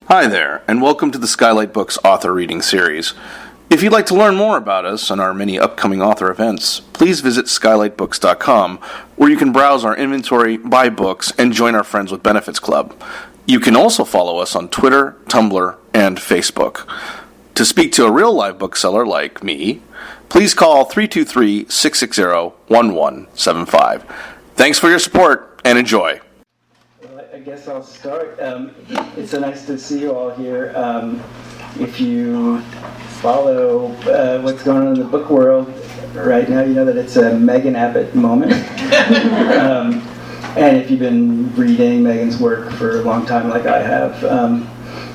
Hi there, and welcome to the Skylight Books author reading series. If you'd like to learn more about us and our many upcoming author events, please visit skylightbooks.com, where you can browse our inventory, buy books, and join our Friends with Benefits Club. You can also follow us on Twitter, Tumblr, and Facebook. To speak to a real live bookseller like me, please call 323-660-1175. Thanks for your support, and enjoy. I guess I'll start. It's so nice to see you all here. If you follow what's going on in the book world right now, you know that it's a Megan Abbott moment. And if you've been reading Megan's work for a long time like I have,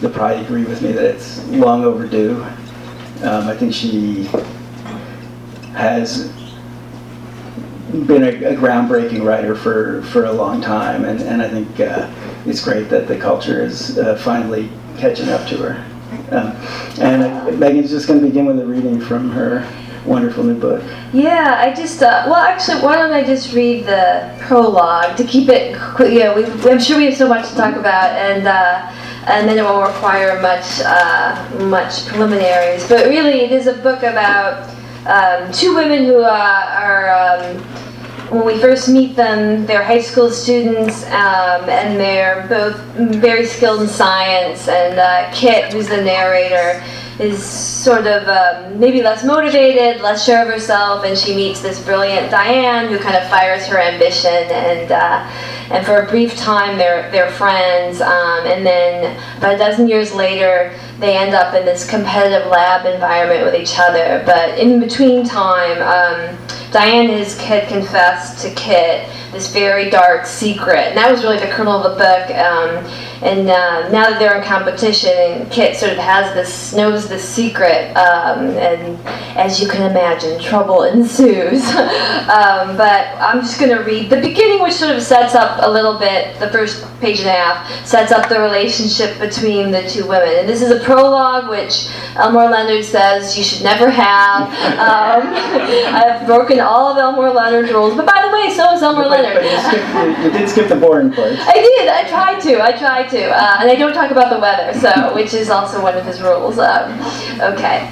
you'll probably agree with me that it's long overdue. I think she has been a groundbreaking writer for a long time, and I think it's great that the culture is finally catching up to her. And Megan's just going to begin with a reading from her wonderful new book. Yeah, I just, actually, why don't I just read the prologue to keep it, I'm sure we have so much to talk about, and then it won't require much preliminaries. But really, it is a book about two women who are when we first meet them, they're high school students, and they're both very skilled in science. And Kit, who's the narrator, is sort of maybe less motivated, less sure of herself, and she meets this brilliant Diane, who kind of fires her ambition. And for a brief time, they're friends. And then about a dozen years later, they end up in this competitive lab environment with each other. But in between time, Diane had confessed to Kit this very dark secret, and that was really the kernel of the book. And now that they're in competition, and Kit sort of knows this secret, and as you can imagine, trouble ensues. But I'm just going to read the beginning, which sort of sets up a little bit, the first page and a half, sets up the relationship between the two women. And this is a prologue, which Elmore Leonard says you should never have. I've broken all of Elmore Leonard's rules, but by the way, so is Elmore Leonard. But you did skip the boring parts. I did. I tried to. And I don't talk about the weather, which is also one of his rules. Okay.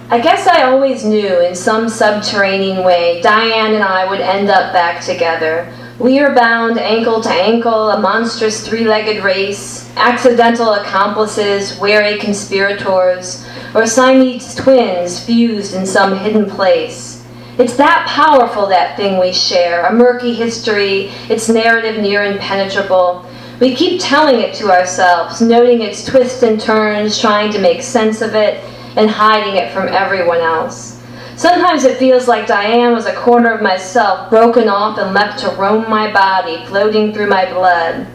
I guess I always knew in some subterranean way Diane and I would end up back together. We are bound ankle to ankle, a monstrous three-legged race, accidental accomplices, wary conspirators, or Siamese twins fused in some hidden place. It's that powerful, that thing we share, a murky history, its narrative near impenetrable. We keep telling it to ourselves, noting its twists and turns, trying to make sense of it, and hiding it from everyone else. Sometimes it feels like Diane was a corner of myself, broken off and left to roam my body, floating through my blood.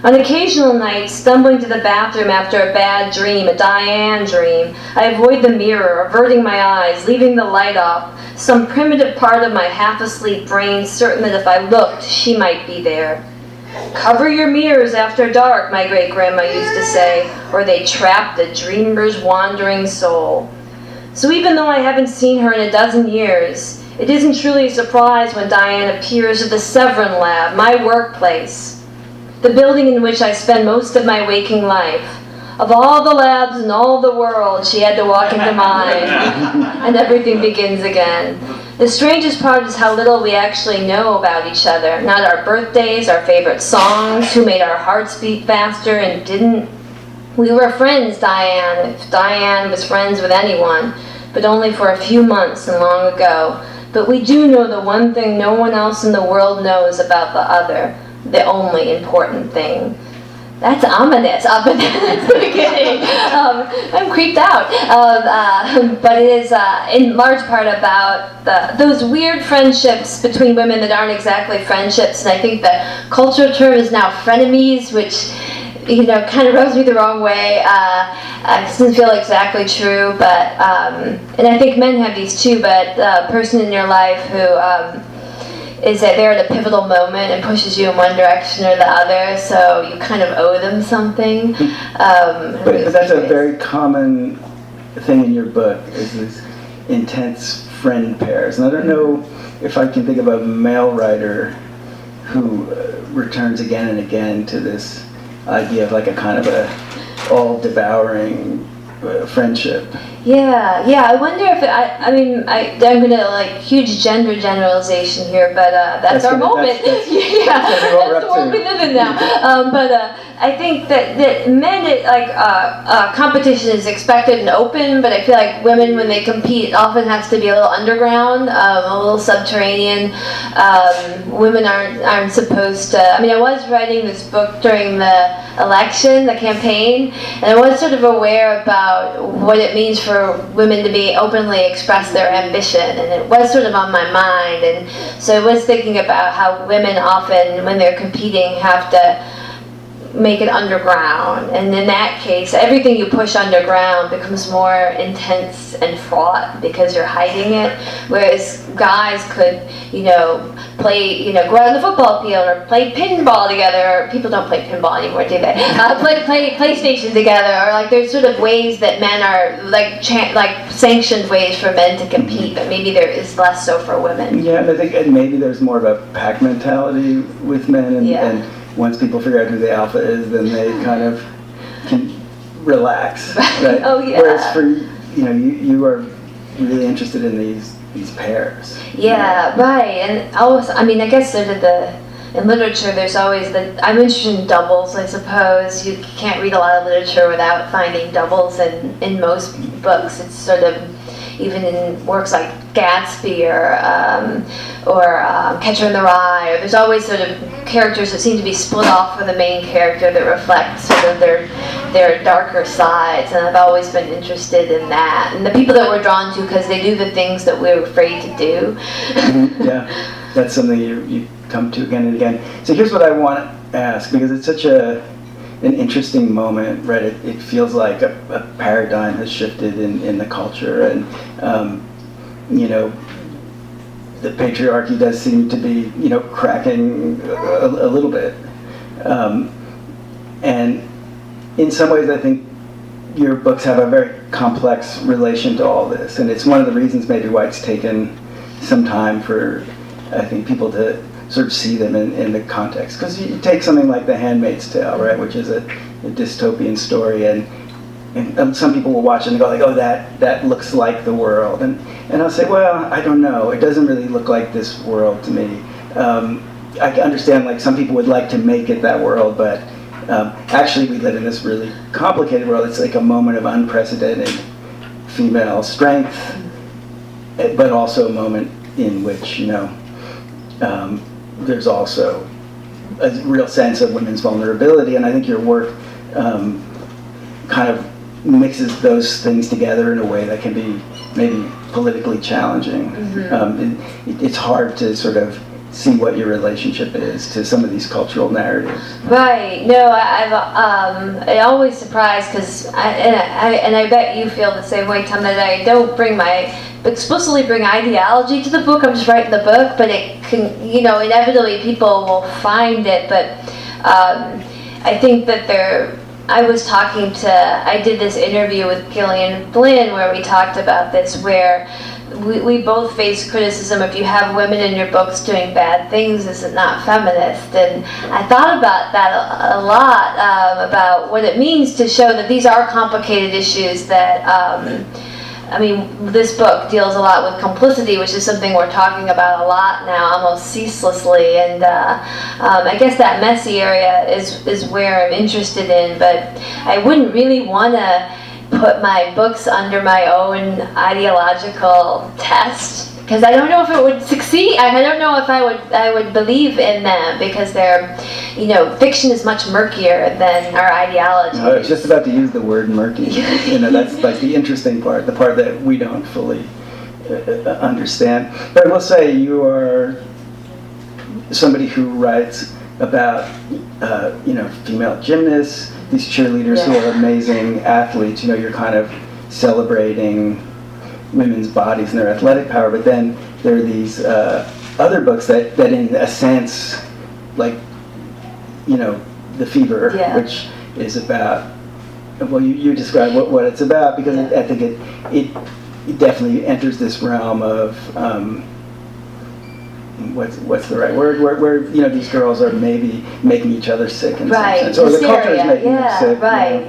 On occasional nights, stumbling to the bathroom after a bad dream, a Diane dream, I avoid the mirror, averting my eyes, leaving the light off, some primitive part of my half-asleep brain certain that if I looked, she might be there. Cover your mirrors after dark, my great-grandma used to say, or they trap the dreamer's wandering soul. So even though I haven't seen her in a dozen years, it isn't truly a surprise when Diane appears at the Severin Lab, my workplace, the building in which I spend most of my waking life. Of all the labs in all the world, she had to walk into mine, and everything begins again. The strangest part is how little we actually know about each other. Not our birthdays, our favorite songs, who made our hearts beat faster and didn't. We were friends, Diane, if Diane was friends with anyone, but only for a few months and long ago. But we do know the one thing no one else in the world knows about the other, the only important thing. That's ominous up at the beginning. I'm creeped out. But it is in large part about those weird friendships between women that aren't exactly friendships. And I think the cultural term is now frenemies, which kind of rubs me the wrong way. It doesn't feel exactly true. But and I think men have these too. But a person in your life who is that they're at a pivotal moment and pushes you in one direction or the other, so you kind of owe them something. But that's a very common thing in your book, is these intense friend pairs. And I don't know if I can think of a male writer who returns again and again to this idea of like a kind of a all-devouring friendship. Yeah. I wonder if I'm gonna like huge gender generalization here, but that's our moment. That's the world we live in now. But I think that men, competition is expected and open, but I feel like women, when they compete, it often has to be a little underground, a little subterranean. Women aren't supposed to. I was writing this book during the election, the campaign, and I was sort of aware about what it means for women to be openly express their ambition, and it was sort of on my mind. And so I was thinking about how women often, when they're competing, have to make it underground, and in that case everything you push underground becomes more intense and fraught because you're hiding it, whereas guys could play, go out on the football field or play pinball together. People don't play pinball anymore, do they? Play PlayStation together, or like there's sort of ways that men are like sanctioned ways for men to compete, but maybe there is less so for women. Yeah, and I think maybe there's more of a pack mentality with men, and once people figure out who the alpha is, then they kind of can relax, right? Oh yeah. Whereas for you are really interested in these pairs. Yeah, right. And also, I guess sort of in literature, there's always I'm interested in doubles, I suppose. You can't read a lot of literature without finding doubles in most books. It's sort of, even in works like Gatsby or Catcher in the Rye, there's always sort of characters that seem to be split off from the main character that reflect sort of their darker sides, and I've always been interested in that. And the people that we're drawn to because they do the things that we're afraid to do. Mm-hmm. Yeah, that's something you come to again and again. So here's what I want to ask, because it's such an interesting moment, right? It feels like a paradigm has shifted in the culture, and the patriarchy does seem to be cracking a little bit, and in some ways I think your books have a very complex relation to all this, and it's one of the reasons maybe why it's taken some time for, I think, people to sort of see them in the context. Because you take something like The Handmaid's Tale, right, which is a dystopian story, and some people will watch it and go like, oh, that looks like the world, and I'll say, well, I don't know, it doesn't really look like this world to me. I can understand like some people would like to make it that world, but actually we live in this really complicated world. It's like a moment of unprecedented female strength, but also a moment in which there's also a real sense of women's vulnerability, and I think your work kind of mixes those things together in a way that can be maybe politically challenging. Mm-hmm. It's hard to sort of see what your relationship is to some of these cultural narratives. Right. No, I'm always surprised because I bet you feel the same way, Tom, that I don't explicitly bring ideology to the book. I'm just writing the book, but it can, inevitably people will find it. But I think that I did this interview with Gillian Flynn where we talked about this, where we both face criticism if you have women in your books doing bad things, is it not feminist? And I thought about that a lot, about what it means to show that these are complicated issues that, this book deals a lot with complicity, which is something we're talking about a lot now, almost ceaselessly, and I guess that messy area is where I'm interested in, but I wouldn't really want to put my books under my own ideological test, because I don't know if it would succeed. I don't know if I would believe in them, because they're, fiction is much murkier than our ideology. I was just about to use the word murky. That's like the interesting part, the part that we don't fully understand. But I will say you are somebody who writes about, female gymnasts, these cheerleaders who are amazing athletes. You're kind of celebrating women's bodies and their athletic power, but then there are these other books that in a sense, like, The Fever, which is about, well, you describe what it's about, because I think it definitely enters this realm of, what's the right word? Where these girls are maybe making each other sick in some sense, or Hysteria. the culture is making them sick.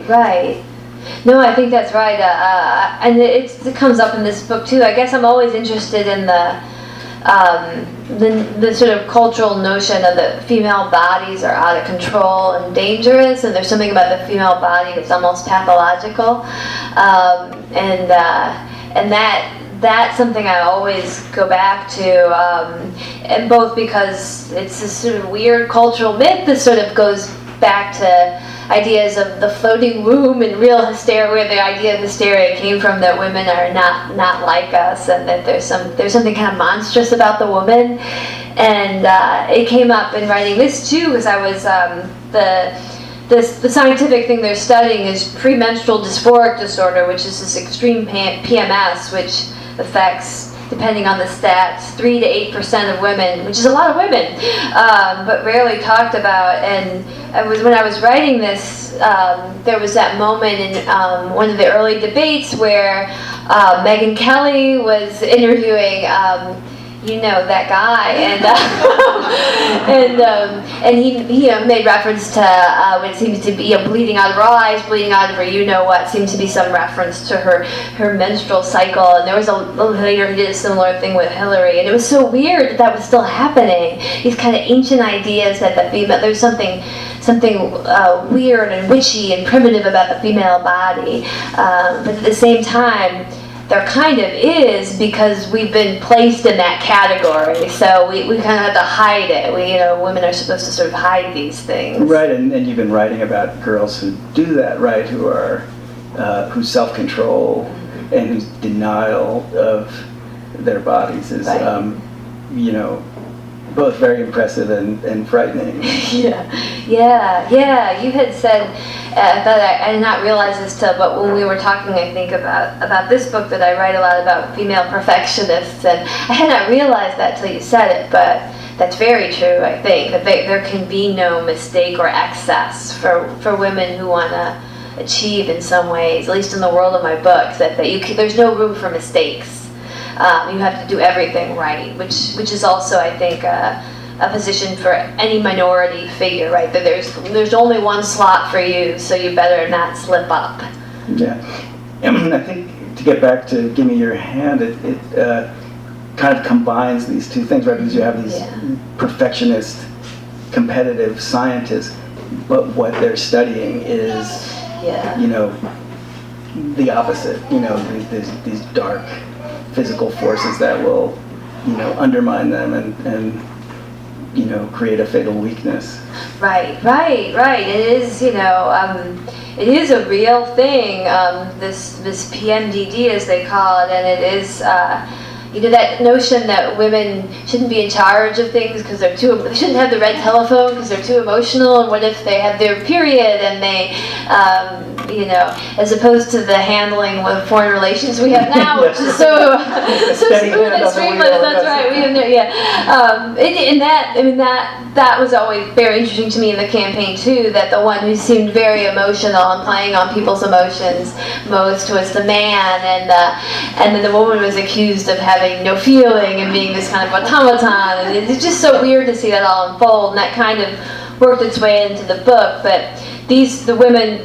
Right. No, I think that's right, and it comes up in this book too. I guess I'm always interested in the sort of cultural notion of that female bodies are out of control and dangerous, and there's something about the female body that's almost pathological, and that's something I always go back to, and both because it's this sort of weird cultural myth that sort of goes back to ideas of the floating womb and real hysteria, where the idea of hysteria came from, that women are not like us, and that there's something kind of monstrous about the woman. And it came up in writing this too, because I was the scientific thing they're studying is premenstrual dysphoric disorder, which is this extreme PMS, which affects, depending on the stats, 3 to 8% of women, which is a lot of women, but rarely talked about. And when I was writing this, there was that moment in one of the early debates where Megyn Kelly was interviewing that guy, and he made reference to what seems to be bleeding out of her eyes, bleeding out of her seemed to be some reference to her menstrual cycle. And there was later he did a similar thing with Hillary, and it was so weird that was still happening. These kind of ancient ideas that the female, there's something weird and witchy and primitive about the female body, but at the same time, there kind of is, because we've been placed in that category, so we kind of have to hide it. Women are supposed to sort of hide these things. Right, and you've been writing about girls who do that, right? Who are whose self-control and whose denial of their bodies is, right. Both very impressive and frightening. Yeah. You had said that I did not realize this but when we were talking, I think about this book, that I write a lot about female perfectionists, and I had not realized that till you said it, but that's very true. I think that there can be no mistake or excess for women who want to achieve in some ways, at least in the world of my books, that there's no room for mistakes. You have to do everything right, which is also, I think, a position for any minority figure, right? That there's only one slot for you, so you better not slip up. Yeah, and I think to get back to Give Me Your Hand, it kind of combines these two things, right? Because you have these perfectionist, competitive scientists, but what they're studying is, the opposite. These dark physical forces that will, undermine them and create a fatal weakness. Right. It is, it is a real thing. This PMDD, as they call it, and it is, that notion that women shouldn't be in charge of things because they shouldn't have the red telephone because they're too emotional. And what if they have their period and they, as opposed to the handling with foreign relations we have now, which is so smooth and streamlined. That's right. We have that was always very interesting to me in the campaign too. That the one who seemed very emotional and playing on people's emotions most was the man, and then the woman was accused of having no feeling and being this kind of automaton. And it's just so weird to see that all unfold, and that kind of worked its way into the book. But the women,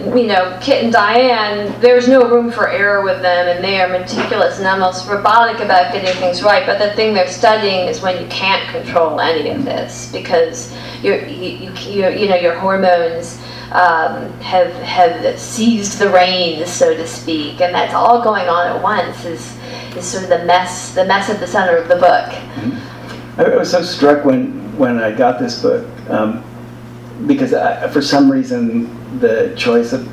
Kit and Diane, there's no room for error with them, and they are meticulous and almost robotic about getting things right. But the thing they're studying is when you can't control any of this, because your hormones have seized the reins, so to speak, and that's all going on at once. Is sort of the mess at the center of the book. Mm-hmm. I was so struck when I got this book. Because for some reason the choice of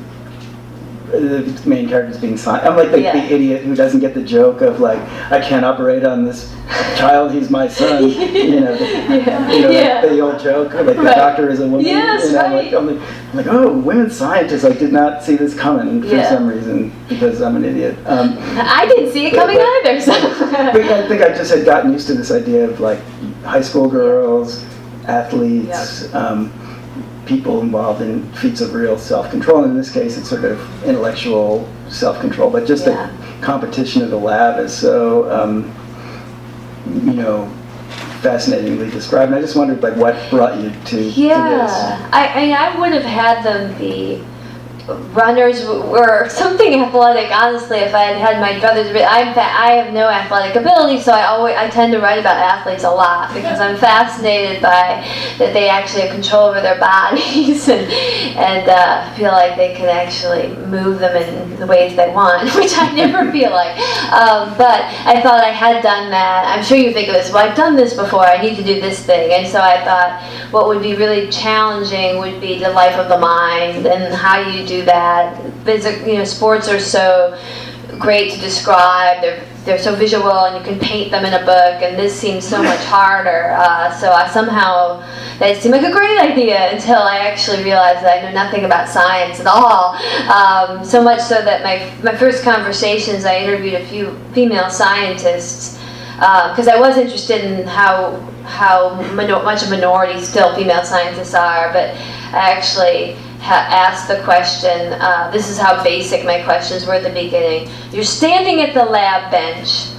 the main characters being silent, I'm like the idiot who doesn't get the joke of like, I can't operate on this child, he's my son. The old joke, like the doctor is a woman. Yes, right. I'm like, oh, women scientists, I did not see this coming for some reason, because I'm an idiot. I didn't see it coming either. So. I think I just had gotten used to this idea of like high school girls, athletes, people involved in feats of real self-control. In this case, it's sort of intellectual self-control, but just the competition of the lab is so, fascinatingly described. And I just wondered, like, what brought you to this? I would have had them be runners or something athletic. Honestly, if I had my brothers, I have no athletic ability, so I tend to write about athletes a lot because I'm fascinated by that they actually have control over their bodies and feel like they can actually move them in the ways they want, which I never feel like. But I thought I had done that. I'm sure you think of this. Well, I've done this before. I need to do this thing, and so I thought what would be really challenging would be the life of the mind and how you do that. Sports are so great to describe. They're so visual, and you can paint them in a book. And this seems so much harder. So that seemed like a great idea until I actually realized that I know nothing about science at all. So much so that my first conversations, I interviewed a few female scientists because I was interested in how much a minority still female scientists are, but I actually asked the question, this is how basic my questions were at the beginning. You're standing at the lab bench.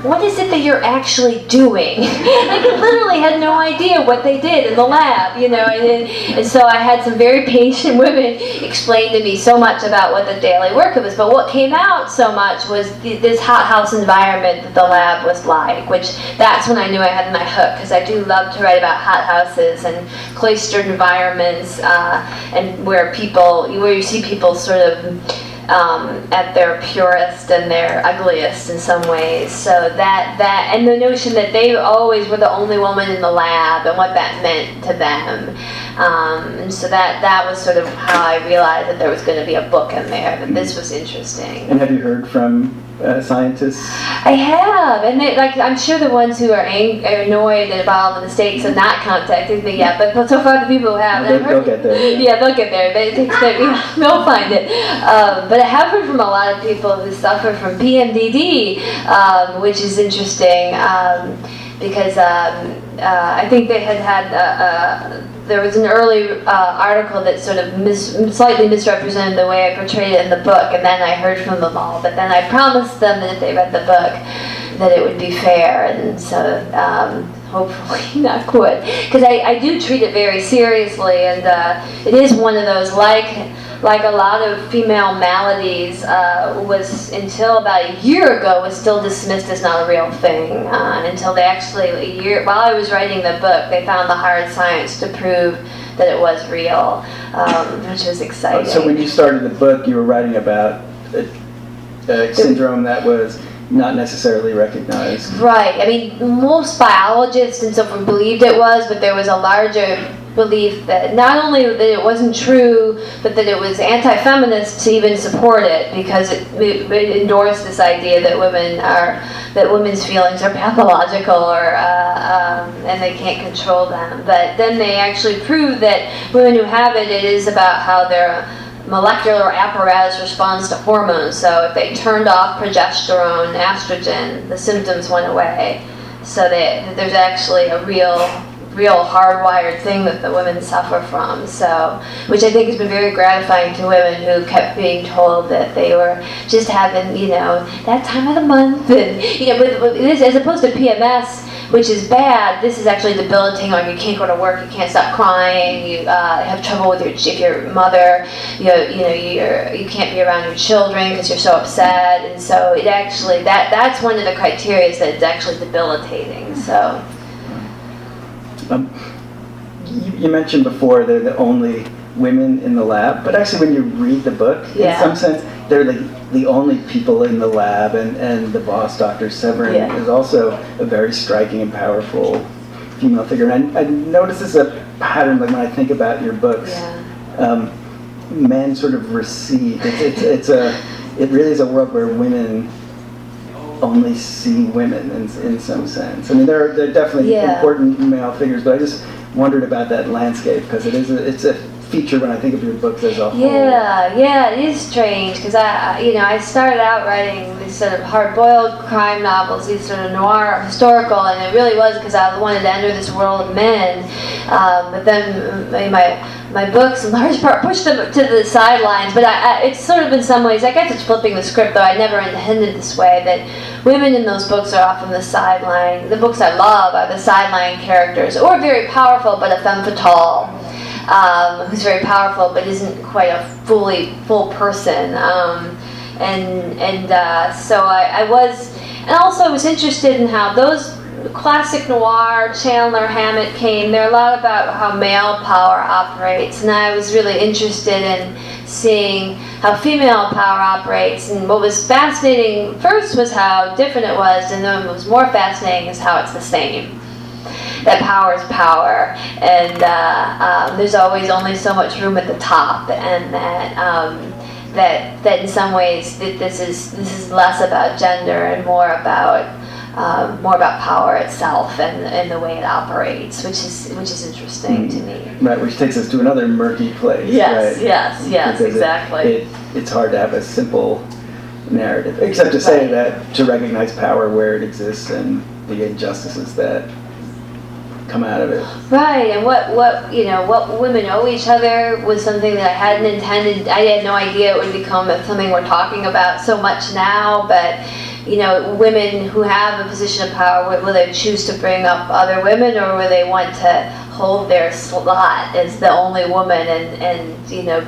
What is it that you're actually doing? I literally had no idea what they did in the lab, and so I had some very patient women explain to me so much about what the daily work was. But what came out so much was this hothouse environment that the lab was like, which that's when I knew I had my hook, because I do love to write about hothouses and cloistered environments, and where you see people sort of at their purest and their ugliest in some ways. So that and the notion that they always were the only woman in the lab and what that meant to them. And so that was sort of how I realized that there was going to be a book in there, that this was interesting. And have you heard from scientists? I have, and I'm sure the ones who are annoyed and involved in the States have not contacted me yet, but so far the people who have, they'll get there. Yeah, they'll get there. They'll find it. But I have heard from a lot of people who suffer from PMDD, which is interesting because I think they had there was an early article that sort of slightly misrepresented the way I portrayed it in the book, and then I heard from them all. But then I promised them that if they read the book, that it would be fair, and so hopefully, knock wood, because I do treat it very seriously, and it is one of those, like a lot of female maladies, was until about a year ago was still dismissed as not a real thing, until they actually, while I was writing the book, they found the hard science to prove that it was real, which was exciting. So when you started the book, you were writing about a syndrome that was not necessarily recognized. Right. I mean, most biologists and so forth believed it was, but there was a larger belief that not only that it wasn't true, but that it was anti-feminist to even support it, because it endorsed this idea that women's feelings are pathological, or and they can't control them. But then they actually proved that women who have it is about how their molecular apparatus responds to hormones. So if they turned off progesterone, estrogen, the symptoms went away. So there's actually a real hardwired thing that the women suffer from. So, which I think has been very gratifying to women who kept being told that they were just having, that time of the month, and but this, as opposed to PMS, which is bad, this is actually debilitating. Like, you can't go to work, you can't stop crying, you have trouble with if your mother, you can't be around your children because you're so upset, and so it actually that's one of the criteria, is that it's actually debilitating. So. You mentioned before they're the only women in the lab, but actually when you read the book, in some sense, they're the only people in the lab, and the boss, Dr. Severin, is also a very striking and powerful female figure. And I notice this is a pattern, like when I think about your books, men sort of recede. It really is a world where women only see women in some sense. I mean, they're definitely important male figures, but I just wondered about that landscape, because it's a feature when I think of your books as a whole. Yeah, it is strange, because I started out writing these sort of hard-boiled crime novels, these sort of noir, historical, and it really was because I wanted to enter this world of men. But then my my books in large part pushed them to the sidelines, but it's sort of in some ways, I guess it's flipping the script, though I never intended this way, that women in those books are often the sideline. The books I love are the sideline characters, or very powerful but a femme fatale, who's very powerful but isn't quite a full person. So I was, and also I was interested in how those classic noir, Chandler, Hammett came. They're a lot about how male power operates, and I was really interested in seeing how female power operates. And what was fascinating first was how different it was, and then what was more fascinating is how it's the same. That power is power, and there's always only so much room at the top, and that in some ways that this is less about gender and more about power itself and the way it operates, which is interesting to me. Right, which takes us to another murky place. Yes, right? yes, because exactly. It's hard to have a simple narrative, except to say that to recognize power where it exists and the injustices that come out of it. Right, and what women owe each other was something that I hadn't intended. I had no idea it would become something we're talking about so much now, but women who have a position of power, will they choose to bring up other women, or will they want to hold their slot as the only woman and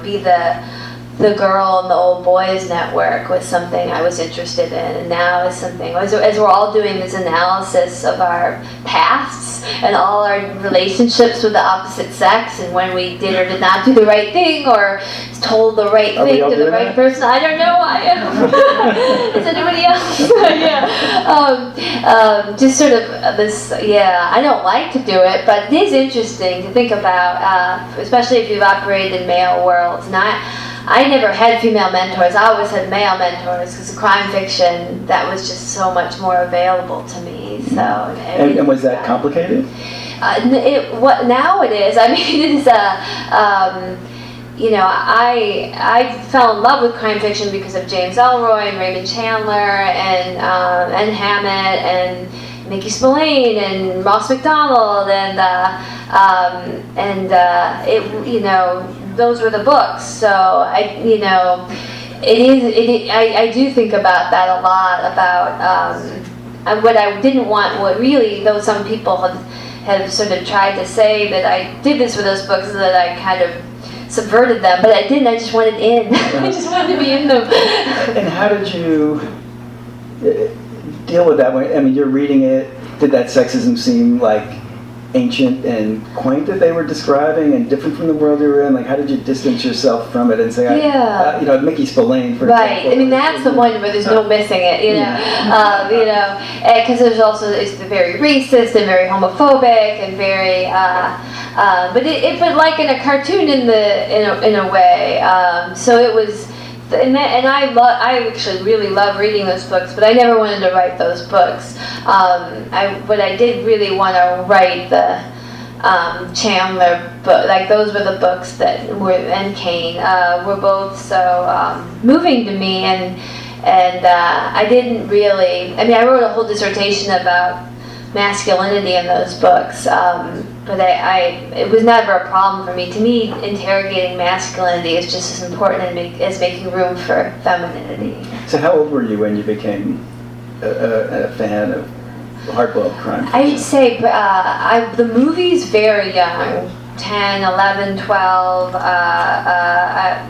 be the girl in the old boys network was something I was interested in, and now is something, as we're all doing this analysis of our pasts and all our relationships with the opposite sex, and when we did or did not do the right thing, or told the right thing to the right person. I don't know, I am. Is anybody else? Just sort of this, I don't like to do it, but it is interesting to think about, especially if you've operated in male worlds. And I never had female mentors. I always had male mentors, because of crime fiction, that was just so much more available to me. So, and was that complicated? Now it is. I mean, it is I fell in love with crime fiction because of James Ellroy and Raymond Chandler and Hammett and Mickey Spillane and Ross MacDonald those were the books. So I do think about that a lot, about what I didn't want, what really, though some people have sort of tried to say that I did this with those books, that I kind of subverted them, but I didn't. I just wanted in. I just wanted to be in them. And how did you deal with that? I mean, you're reading it. Did that sexism seem like ancient and quaint that they were describing, and different from the world you were in? Like, how did you distance yourself from it and say, Mickey Spillane, for example. I mean, that's the one where there's no missing it, because there's also, it's very racist and very homophobic and very, but like in a cartoon in a way. So it was. And I actually really love reading those books, but I never wanted to write those books. But I did really want to write the Chandler book. Like, those were the books that and Kane were both so moving to me, and I didn't really. I mean, I wrote a whole dissertation about masculinity in those books. But it was never a problem for me. To me, interrogating masculinity is just as important as making room for femininity. So how old were you when you became a fan of hard-boiled crime fiction? I'd say the movies very young, 10, 11, 12.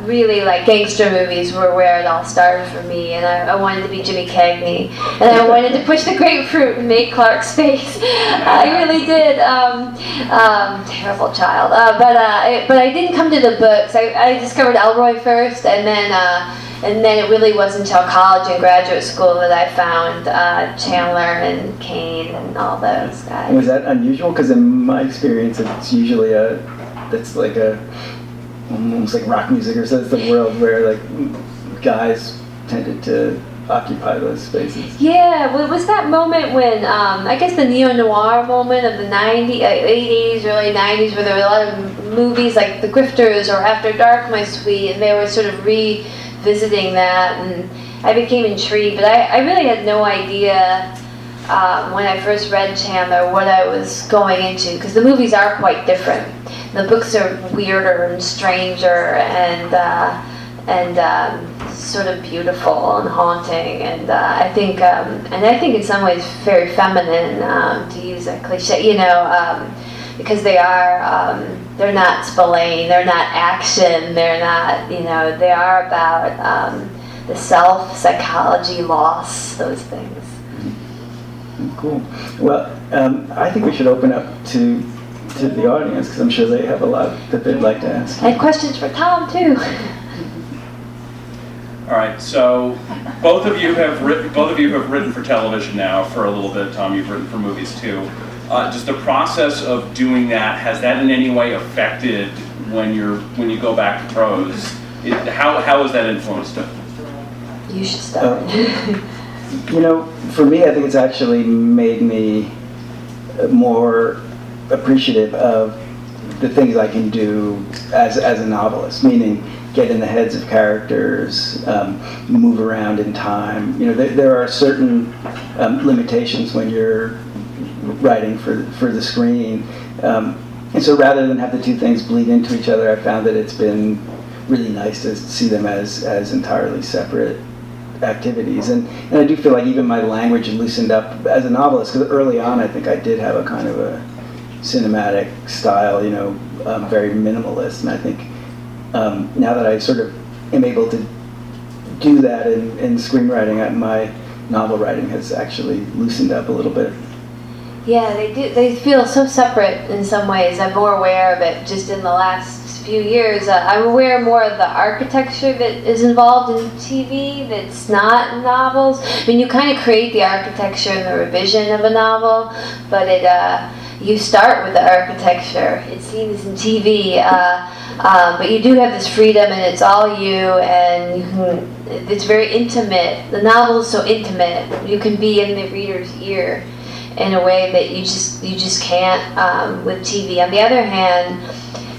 Really, like, gangster movies were where it all started for me, and I wanted to be Jimmy Cagney, and I wanted to push the grapefruit and make Clark's face. I really did. Terrible child. But I didn't come to the books. I discovered Ellroy first, and then it really wasn't until college and graduate school that I found Chandler and Kane and all those guys. Was that unusual? Because in my experience, it's usually almost like rock music, or so it's the world where, like, guys tended to occupy those spaces. Yeah, well, it was that moment when, I guess the neo-noir moment of the 90s, 80s, early 90s, where there were a lot of movies like The Grifters or After Dark, My Sweet, and they were sort of revisiting that, and I became intrigued, but I really had no idea when I first read Chandler what I was going into, because the movies are quite different. The books are weirder and stranger and sort of beautiful and haunting, and I think in some ways very feminine, to use a cliche, because they are they're not Spillane, they're not action, they're not, they are about the self, psychology, loss, those things. Cool. Well, I think we should open up to the audience, because I'm sure they have a lot that they'd like to ask. I had questions for Tom too. All right, so both of you have written for television now for a little bit. Tom, you've written for movies too. Just the process of doing that, has that in any way affected when you go back to prose? How has that influenced it? You should start. For me, I think it's actually made me more appreciative of the things I can do as a novelist, meaning get in the heads of characters, move around in time. There are certain limitations when you're writing for the screen, and so rather than have the two things bleed into each other, I found that it's been really nice to see them as entirely separate activities, and I do feel like even my language loosened up as a novelist, because early on I think I did have a kind of a cinematic style, very minimalist, and I think now that I sort of am able to do that in screenwriting, my novel writing has actually loosened up a little bit. Yeah, they do. They feel so separate in some ways. I'm more aware of it just in the last few years. I'm aware more of the architecture that is involved in TV that's not in novels. I mean, you kind of create the architecture and the revision of a novel, but you start with the architecture. It's seen as in TV, but you do have this freedom, and it's all you, and it's very intimate. The novel is so intimate. You can be in the reader's ear in a way that you just can't with TV. On the other hand,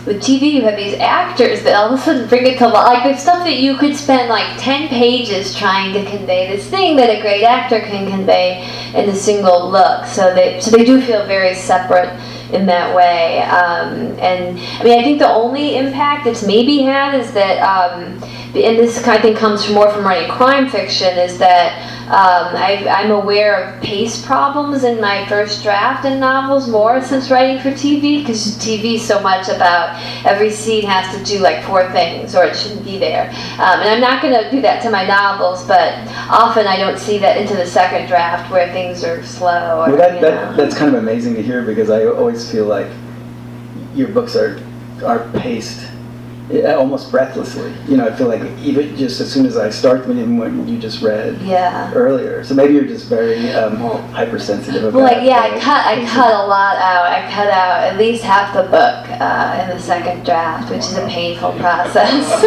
with TV you have these actors that all of a sudden bring it to life. Like there's stuff that you could spend like 10 pages trying to convey, this thing that a great actor can convey in a single look. So they do feel very separate in that way. And I mean, I think the only impact it's maybe had is that, and this kind of thing comes more from writing crime fiction, is that I'm aware of pace problems in my first draft in novels more since writing for TV, because TV is so much about every scene has to do like 4 things or it shouldn't be there. And I'm not going to do that to my novels, but often I don't see that into the second draft where things are slow. Or, that's kind of amazing to hear, because I always feel like your books are paced almost breathlessly. I feel like even just as soon as I start them, even what you just read earlier. So maybe you're just very hypersensitive about. Well, I cut a lot out. I cut out at least half the book in the second draft, which is a painful process.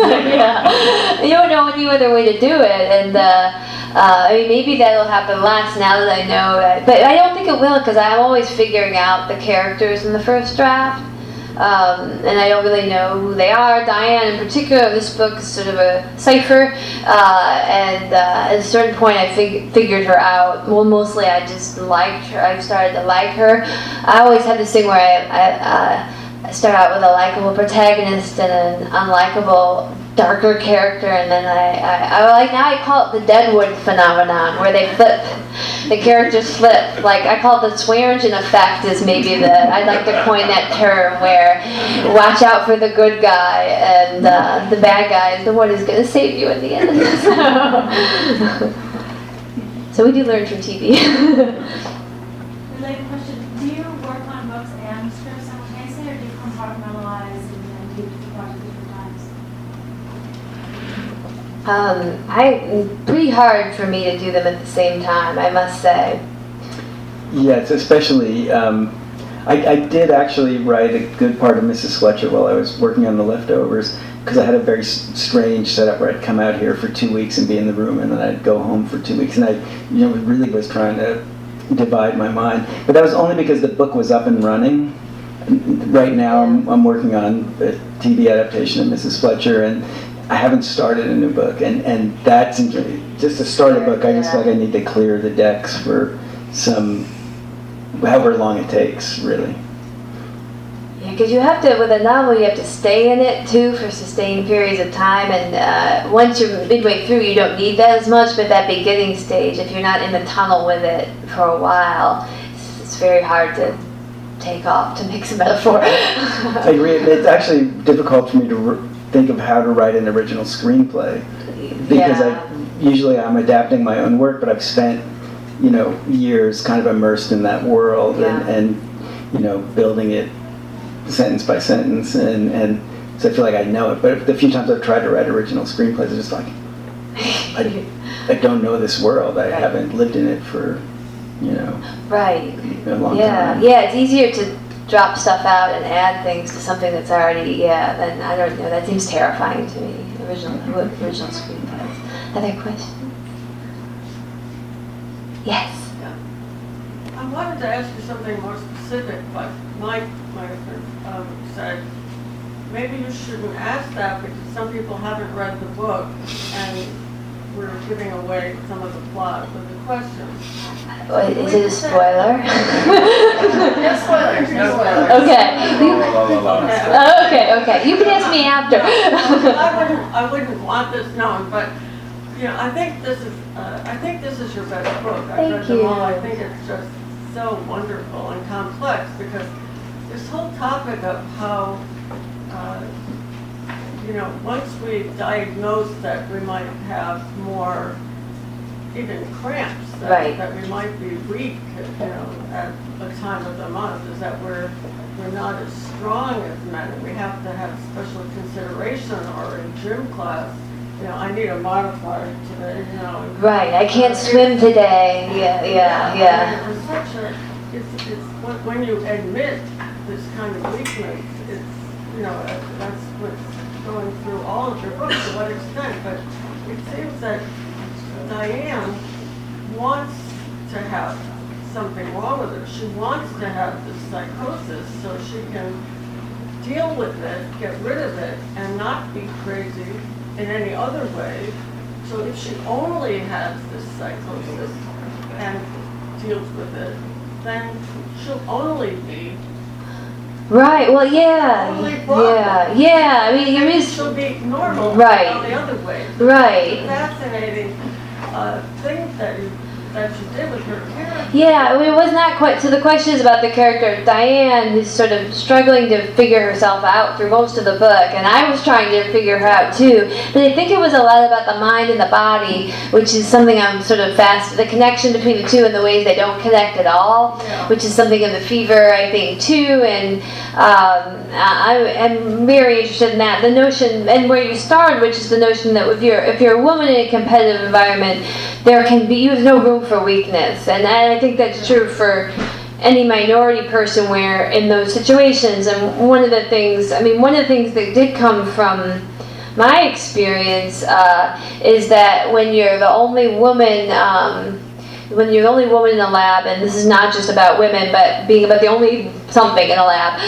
You don't know any other way to do it, and I mean, maybe that'll happen last now that I know it. But I don't think it will, because I'm always figuring out the characters in the first draft. And I don't really know who they are. Diane, in particular, this book is sort of a cipher, and at a certain point I figured her out. Well, mostly I just liked her. I started to like her. I always had this thing where I start out with a likable protagonist and an unlikable darker character, and then I like, now I call it the Deadwood phenomenon, where they flip, the characters flip. Like I call it the Swearingen effect, is maybe I'd like to coin that term, where watch out for the good guy, and the bad guy is the one who's going to save you at the end. So we do learn from TV. Related question, do you work on books and scripts simultaneously, or do you compartmentalize and do projects at different times? It's pretty hard for me to do them at the same time, I must say. Yeah, it's especially, I did actually write a good part of Mrs. Fletcher while I was working on The Leftovers, because I had a very strange setup where I'd come out here for 2 weeks and be in the room, and then I'd go home for 2 weeks, and I really was trying to divide my mind. But that was only because the book was up and running. Right now I'm working on a TV adaptation of Mrs. Fletcher, and I haven't started a new book, and that's just to start a book. I just feel like I need to clear the decks for however long it takes, really. Yeah, because you have to, with a novel, you have to stay in it too for sustained periods of time, and once you're midway through, you don't need that as much, but that beginning stage, if you're not in the tunnel with it for a while, it's very hard to take off, to mix a metaphor. I agree. It's actually difficult for me to think of how to write an original screenplay, because usually I'm adapting my own work, but I've spent, years kind of immersed in that world and building it sentence by sentence, and so I feel like I know it. But the few times I've tried to write original screenplays, it's just like I don't know this world. I haven't lived in it for a long time. Yeah, it's easier to drop stuff out and add things to something that's already then I don't know. That seems terrifying to me. Original screenplays. Other questions? Yes. I wanted to ask you something more specific, but Mike said maybe you shouldn't ask that because some people haven't read the book and we're giving away some of the plot with the questions. Is it a spoiler? No spoilers. No spoilers. Okay. You can ask me after. I wouldn't want this known, but I think this is your best book. I've read them all. I think it's just so wonderful and complex because this whole topic of how once we diagnose that we might have more even cramps, that we might be weak, at a time of the month, is that we're not as strong as men, and we have to have special consideration, or in gym class, I need a modifier today, Right, I can't swim today. Yeah. It's such it's when you admit this kind of weakness, it's, that's what's going through all of your books to what extent, but it seems that Diane wants to have something wrong with her. She wants to have this psychosis so she can deal with it, get rid of it, and not be crazy in any other way. So if she only has this psychosis and deals with it, then she'll only be right. Well, yeah. I mean, there is. She'll be normal. Right. All the other way. Right. It's a fascinating thing that you did with her character. Yeah, it was not quite. So the question is about the character of Diane, who's sort of struggling to figure herself out through most of the book, and I was trying to figure her out too. But I think it was a lot about the mind and the body, which is something I'm sort of the connection between the two and the ways they don't connect at all, which is something in The Fever, I think, too. And I am very interested in that. The notion, and where you started, which is the notion that if you're a woman in a competitive environment, you have no room for weakness, and I think that's true for any minority person where in those situations. And one of the things that did come from my experience is that when you're the only woman in a lab, and this is not just about women, but being about the only something in a lab,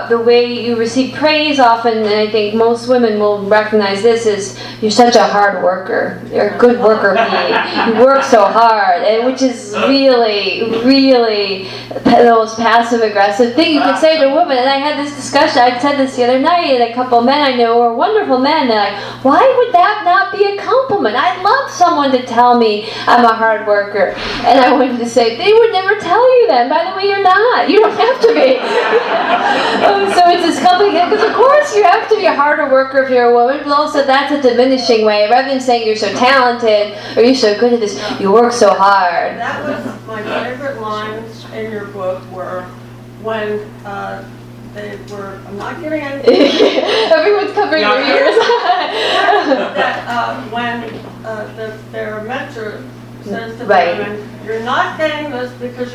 the way you receive praise often, and I think most women will recognize this, is you're such a hard worker. You're a good worker bee. You work so hard, and which is really, really the most passive-aggressive thing you could say to a woman. And I had this discussion, I said this the other night, and a couple of men I know are wonderful men. They're like, why would that not be a compliment? I'd love someone to tell me I'm a hard worker. And I wanted to say, they would never tell you that. By the way, you're not. You don't have to be. So it's this complicated, because of course you have to be a harder worker if you're a woman, but also that's a diminishing way. Rather than saying you're so talented or you're so good at this, you work so hard. That was my favorite lines in your book were when they were, I'm not giving anything. Everyone's covering their ears. When their mentor says to the women, you're not getting this because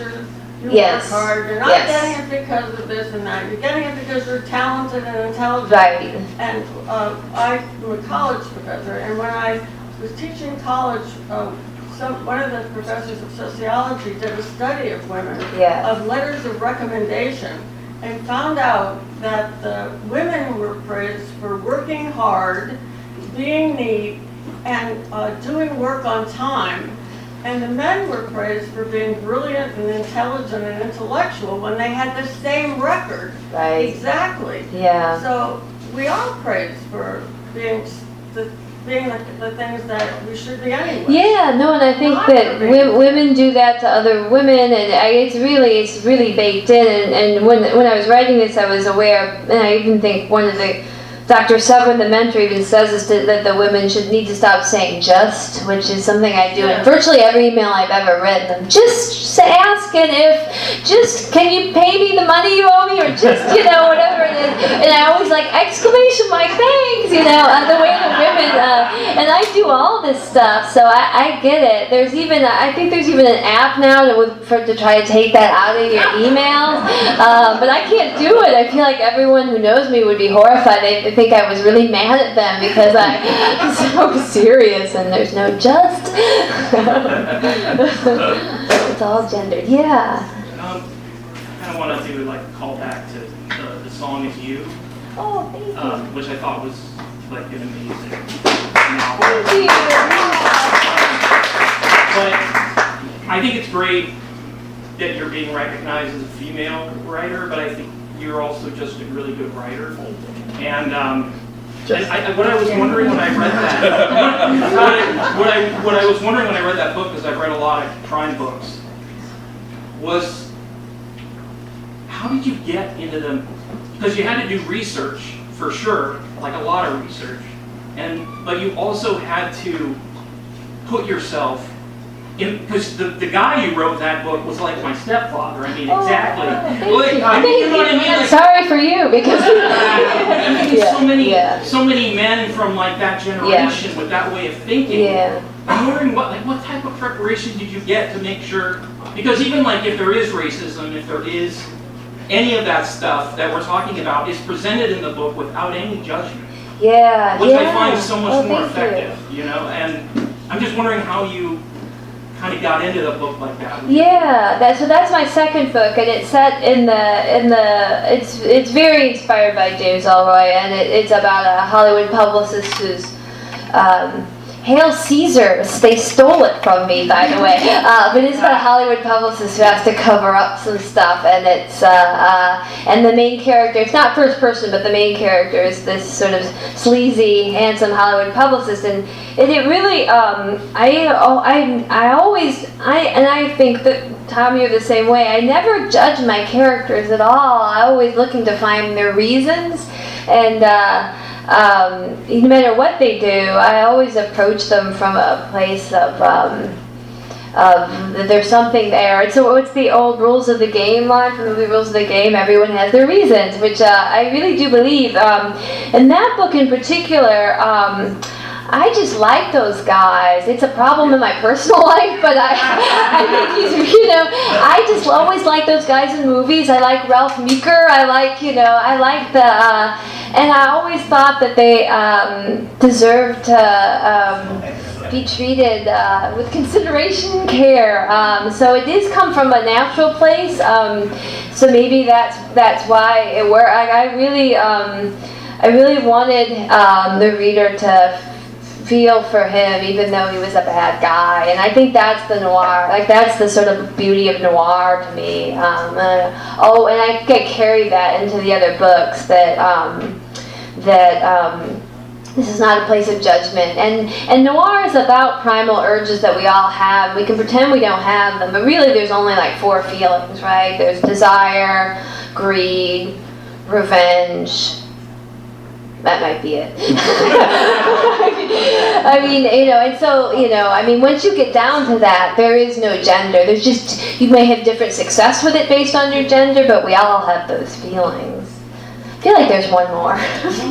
you work hard. You're not getting it because of this and that. You're getting it because you're talented and intelligent. Right. And I'm a college professor, and when I was teaching college, one of the professors of sociology did a study of women, of letters of recommendation, and found out that the women were praised for working hard, being neat, and doing work on time. And the men were praised for being brilliant and intelligent and intellectual when they had the same record. Right. Exactly. Yeah. So we are praised for being the things that we should be anyway. Yeah, no, and I think that women do that to other women, and it's really baked in. And when I was writing this, I was aware, and I even think one of the Dr. Severin, the mentor, even says this, that the women should need to stop saying just, which is something I do in virtually every email I've ever written. Just asking can you pay me the money you owe me, or just, whatever it is. And I always like, exclamation mark, thanks, the way that women, and I do all this stuff, so I get it. I think there's even an app now to try to take that out of your emails, but I can't do it. I feel like everyone who knows me would be horrified. They think I was really mad at them because I'm so serious and there's no just. It's all gendered. Yeah. I kind of want to do like a call back to the song "Is You," Oh, thank you. which I thought was like an amazing Thank novel. you. But I think it's great that you're being recognized as a female writer, but I think you're also just a really good writer. And what I was wondering when I read that, what I was wondering when I read that book, because I've read a lot of crime books, was how did you get into them? Because you had to do research for sure, like a lot of research, but you also had to put yourself in, because the guy you wrote that book was like my stepfather. I mean, exactly. You know what I mean? Like, sorry for you, because so many men from like that generation with that way of thinking. Yeah. I'm wondering what type of preparation did you get to make sure? Because even like if there is racism, if there is any of that stuff that we're talking about, is presented in the book without any judgment. Yeah. Which I find so much more thank effective. And I'm just wondering how you kind of got into the book like that. Yeah, so that's my second book, and it's set in the it's very inspired by James Ellroy, and it's about a Hollywood publicist who's Hail Caesar. They stole it from me, by the way. But it's about a Hollywood publicist who has to cover up some stuff, and it's and the main character, it's not first person, but the main character is this sort of sleazy, handsome Hollywood publicist, and it really I think that Tom, you're the same way. I never judge my characters at all. I'm always looking to find their reasons, and no matter what they do, I always approach them from a place of there's something there. And so it's the old rules of the game line from the movie Rules of the Game. Everyone has their reasons, which I really do believe. In that book in particular, I just like those guys. It's a problem in my personal life, but I think I just always like those guys in movies. I like Ralph Meeker. I like and I always thought that they deserved to be treated with consideration and care. So it does come from a natural place. So maybe that's why it worked. I really wanted the reader to feel for him, even though he was a bad guy, and I think that's the noir. Like that's the sort of beauty of noir to me. And I carry that into the other books that this is not a place of judgment. And noir is about primal urges that we all have. We can pretend we don't have them, but really there's only like 4 feelings, right? There's desire, greed, revenge. That might be it. I mean, and so, once you get down to that, there is no gender. There's just, you may have different success with it based on your gender, but we all have those feelings. I feel like there's one more.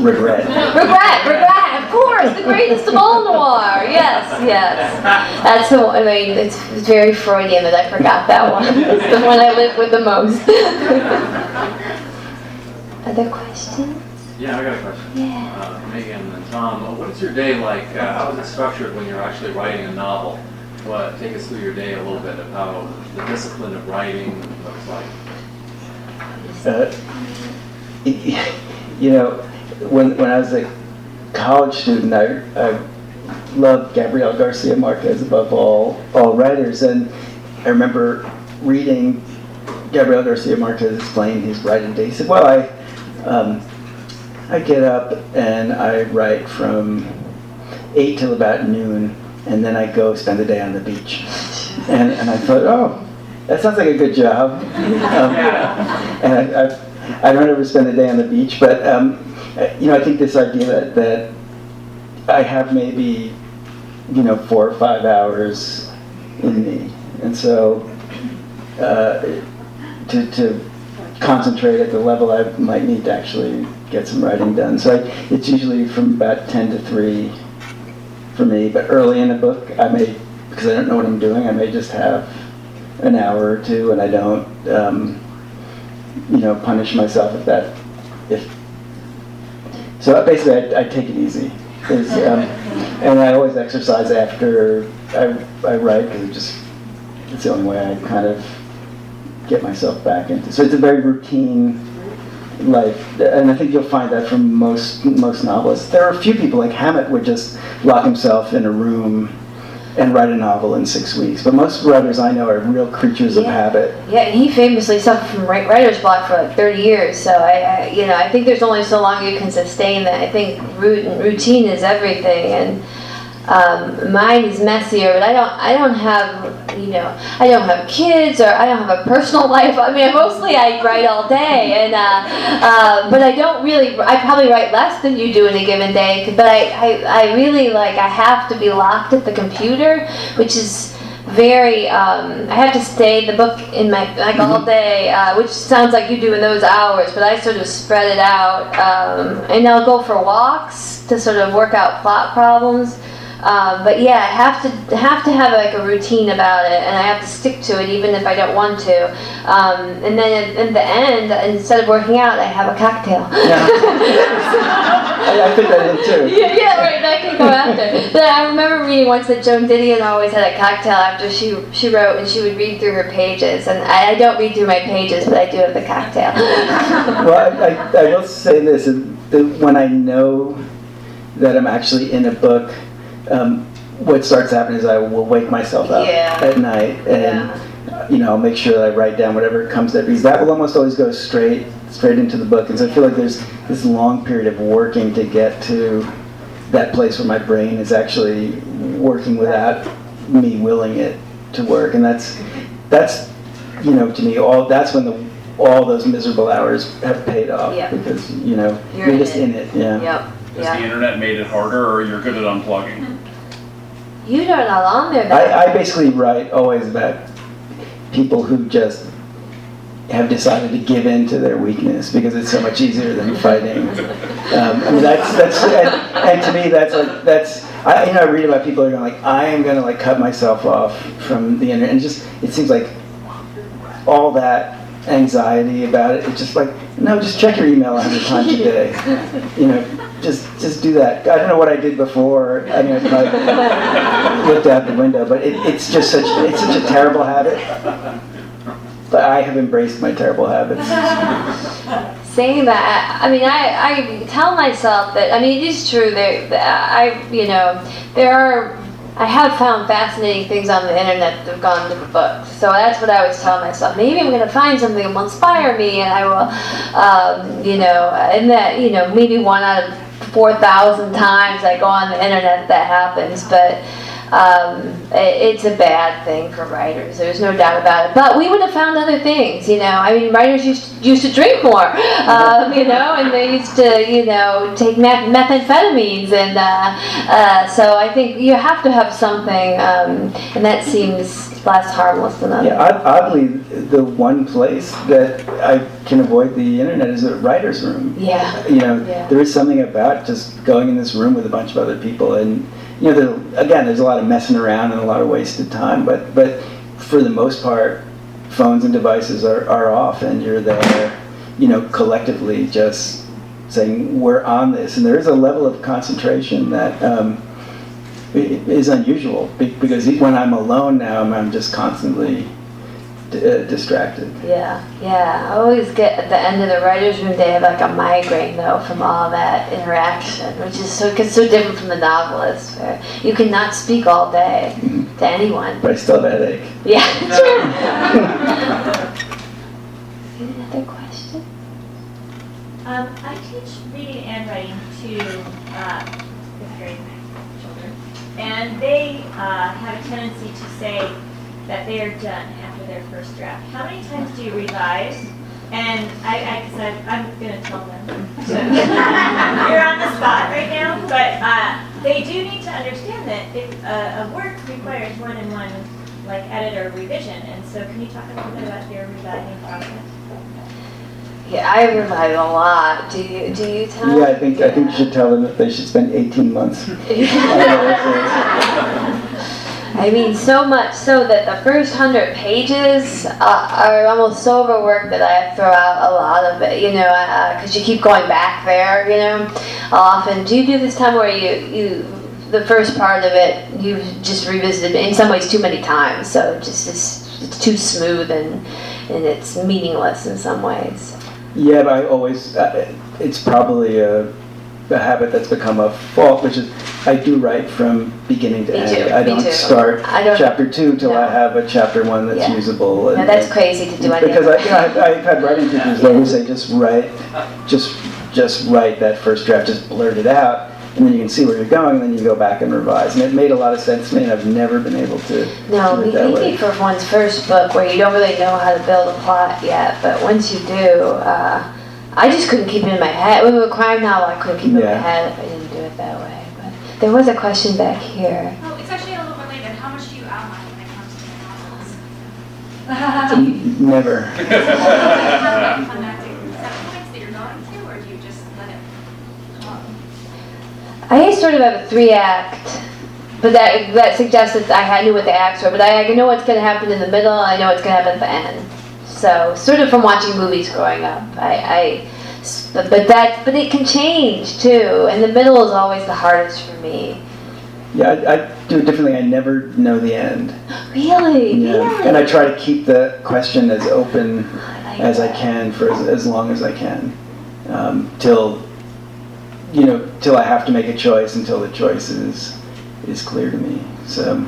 Regret. Regret, of course, the greatest of all noir. Yes. That's the one. I mean, it's very Freudian that I forgot that one. It's the one I live with the most. Other questions? Yeah, I got a question. Yeah. Megan and Tom, what is your day like? How is it structured when you're actually writing a novel? Take us through your day a little bit of how the discipline of writing looks like. When I was a college student, I love Gabriel Garcia Marquez above all writers, and I remember reading Gabriel Garcia Marquez explain his writing day. He said, "Well, I get up and I write from 8 till about noon, and then I go spend the day on the beach." And I thought, oh, that sounds like a good job. And I don't ever spend the day on the beach, but I think this idea that I have maybe 4 or 5 hours in me, and so to concentrate at the level I might need to actually get some writing done. So it's usually from about 10 to 3 for me, but early in a book I may, because I don't know what I'm doing, I may just have an hour or two, and I don't punish myself at that. So basically I take it easy. And I always exercise after I write, because it's the only way I kind of get myself back into. So it's a very routine life, and I think you'll find that from most novelists. There are a few people, like Hammett would just lock himself in a room and write a novel in 6 weeks. But most writers I know are real creatures of habit. Yeah, he famously suffered from writer's block for like 30 years. So I think there's only so long you can sustain that. I think routine is everything, and mine is messier. But I don't have I don't have kids, or I don't have a personal life. I mean, mostly I write all day, and but I don't really. I probably write less than you do in a given day. But I really I have to be locked at the computer, which is very. I have to stay the book in my all day, which sounds like you do in those hours. But I sort of spread it out, and I'll go for walks to sort of work out plot problems. But yeah, I have to have like a routine about it, and I have to stick to it even if I don't want to. And then in the end, instead of working out, I have a cocktail. Yeah. I fit that in too. Yeah, right. That can go after. But I remember reading once that Joan Didion always had a cocktail after she wrote, and she would read through her pages. And I don't read through my pages, but I do have the cocktail. Well, I will say this: when I know that I'm actually in a book. What starts happening is I will wake myself up at night, and I'll make sure that I write down whatever comes there, because that will almost always go straight into the book. And so I feel like there's this long period of working to get to that place where my brain is actually working without me willing it to work, and that's to me that's when all those miserable hours have paid off, because you're just in it. Has the internet made it harder, or you're good at unplugging? You are not on there. I basically write always about people who just have decided to give in to their weakness because it's so much easier than fighting. I mean, and to me that's I read about people who are going I am going to cut myself off from the internet, and it seems like all that anxiety about it. It's just no, just check your email 100 times a day. Just do that. I don't know what I did before. I mean, I looked out the window, but it's such a terrible habit. But I have embraced my terrible habits. Saying that, I mean, I tell myself that. I mean, it is true. I have found fascinating things on the internet that have gone to the books. So that's what I always tell myself. Maybe I'm going to find something that will inspire me, and I will, and that, maybe 1 out of 4,000 times I go on the internet that happens. But it's a bad thing for writers. There's no doubt about it. But we would have found other things, I mean, writers used to drink more, and they used to, take methamphetamines, and so I think you have to have something, and that seems less harmless than others. Yeah, oddly, the one place that I can avoid the internet is a writer's room. Yeah. There is something about just going in this room with a bunch of other people, and there's a lot of messing around and a lot of wasted time, but for the most part, phones and devices are off, and you're there, collectively just saying, we're on this. And there is a level of concentration that is unusual, because when I'm alone now, I'm just constantly distracted. Yeah. I always get at the end of the writer's room, they have like a migraine though from all that interaction, which is so different from the novelist, where you cannot speak all day to anyone. But I still have a headache. Yeah, true. Another question? I teach reading and writing to fifth grade children, and they have a tendency to say that they are done after their first draft. How many times do you revise? And I'm going to tell them. You're on the spot right now, but they do need to understand that a work requires more than one edit or revision. And so, can you talk a little bit about your revising process? Yeah, I revise a lot. Do you tell? Yeah, I think you should tell them that they should spend 18 months. I mean, so much so that the first 100 pages are almost so overworked that I throw out a lot of it, because you keep going back there, Often, do you do this time where you the first part of it, you've just revisited in some ways too many times, so it's too smooth and it's meaningless in some ways. Yeah, but I always, it's probably a habit that's become a fault, which is I do write from beginning to end. I don't start chapter 2 till I have a chapter 1 that's usable. And that's crazy to do. Because I've had writing teachers that always say just write that first draft, just blurt it out, and then you can see where you're going, and then you go back and revise. And it made a lot of sense to me, and I've never been able to do it that way. Maybe for one's first book where you don't really know how to build a plot yet, but once you do, I just couldn't keep it in my head. With a crime novel, I couldn't keep it in my head if I didn't do it that way. But there was a question back here. Oh, it's actually a little related. How much do you outline when it comes to your novels? Never. Do you have climactic set points that you're going to, or do you just let it come? I sort of have a 3-act, but that suggests that I knew what the acts were. But I know what's going to happen in the middle, and I know what's going to happen at the end. So, sort of from watching movies growing up, but it can change too. And the middle is always the hardest for me. Yeah, I do it differently. I never know the end. Really? Yeah. Really? And I try to keep the question as open as I can for as long as I can, till I have to make a choice, until the choice is clear to me. So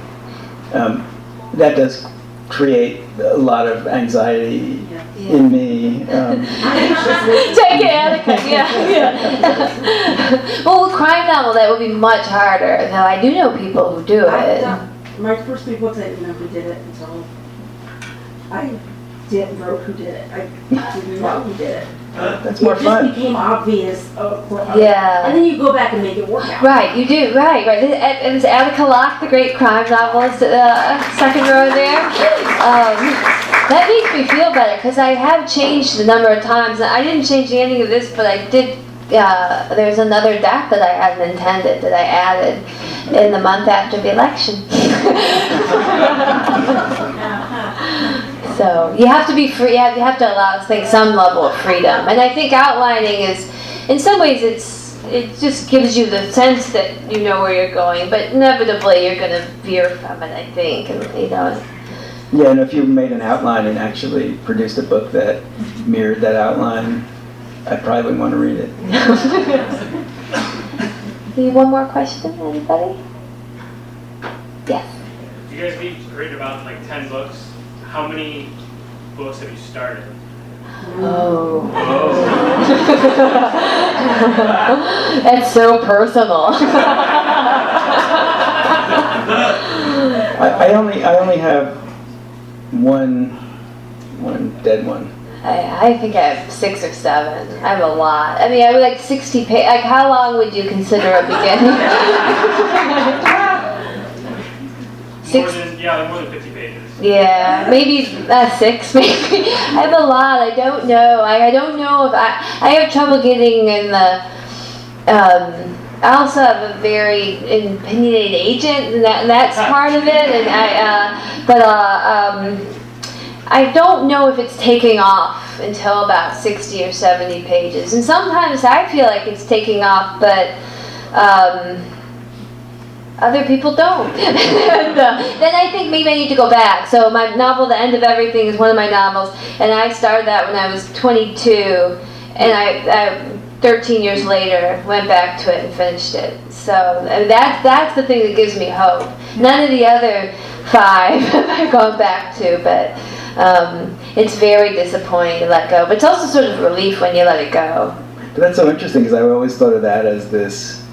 that does create a lot of anxiety in me. Take it, Annika. Yeah. Well, with crime novel, that would be much harder. Though I do know people who do it. My first 3 books, I didn't know who did it until I wrote who did it. I didn't know who did it. That's more fun. It just became obvious. Yeah. And then you go back and make it work out. Right, you do. Right. It was Attica Locke, the great crime novelist, second row there. That makes me feel better because I have changed a number of times. I didn't change the ending of this, but I did. There's another death that I hadn't intended that I added in the month after the election. So you have to be free. You have to allow some level of freedom. And I think outlining is, in some ways, it just gives you the sense that you know where you're going. But inevitably, you're going to veer from it. I think, Yeah, and if you made an outline and actually produced a book that mirrored that outline, I probably wouldn't want to read it. One more question, anybody? Yes. You guys each read about 10 books. How many books have you started? Oh. That's so personal. I only have one dead one. I think I have 6 or 7. I have a lot. I mean, I would 60 pages. How long would you consider a beginning? More than 50 pages. Yeah, maybe 6. Maybe I have a lot. I don't know. I don't know if I have trouble getting in the. I also have a very opinionated agent, and that's part of it. And I don't know if it's taking off until about 60 or 70 pages. And sometimes I feel like it's taking off, but other people don't. And, then I think maybe I need to go back. So my novel, The End of Everything, is one of my novels, and I started that when I was 22, and I 13 years later went back to it and finished it. So that's the thing that gives me hope. None of the other 5 have I gone back to, but it's very disappointing to let go. But it's also sort of relief when you let it go. But that's so interesting because I always thought of that as this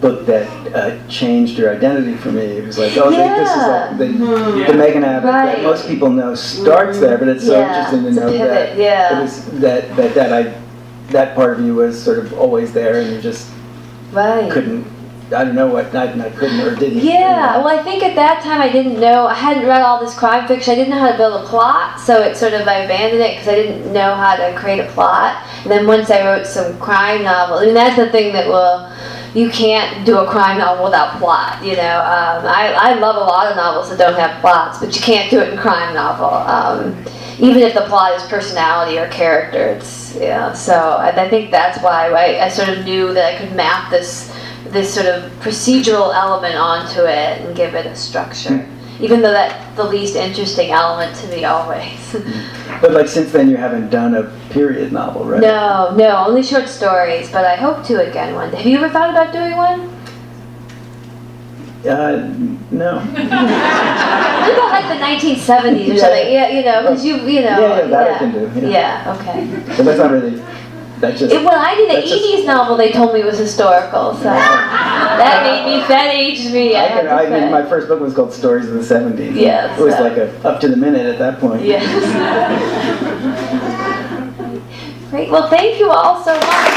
book that changed your identity for me. It was like, oh, this is like the Megan Abbott that most people know starts there, but it's so interesting to know that it was that part of you was sort of always there, and you just couldn't. I don't know what I couldn't or didn't. Yeah, well, I think at that time I didn't know. I hadn't read all this crime fiction. I didn't know how to build a plot, so it sort of I abandoned it because I didn't know how to create a plot. And then once I wrote some crime novels, I mean that's the thing that you can't do a crime novel without plot. You know, I love a lot of novels that don't have plots, but you can't do it in a crime novel. Even if the plot is personality or character, so I think that's why I sort of knew that I could map this sort of procedural element onto it and give it a structure, even though that's the least interesting element to me always. But like since then you haven't done a period novel, right? No, only short stories, but I hope to again one day. Have you ever thought about doing one? No. What about like the 1970s or something? Yeah, because you know. Yeah, I can do. Yeah, okay. But that's not really. That's just. When I did the 80s novel, they told me it was historical, so that aged me. I mean, my first book was called Stories of the 70s. Yes. It was like up to the minute at that point. Yes. Great. Well, thank you all so much.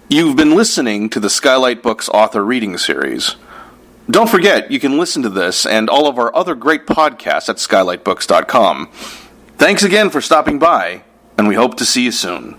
You've been listening to the Skylight Books author reading series. Don't forget, you can listen to this and all of our other great podcasts at skylightbooks.com. Thanks again for stopping by, and we hope to see you soon.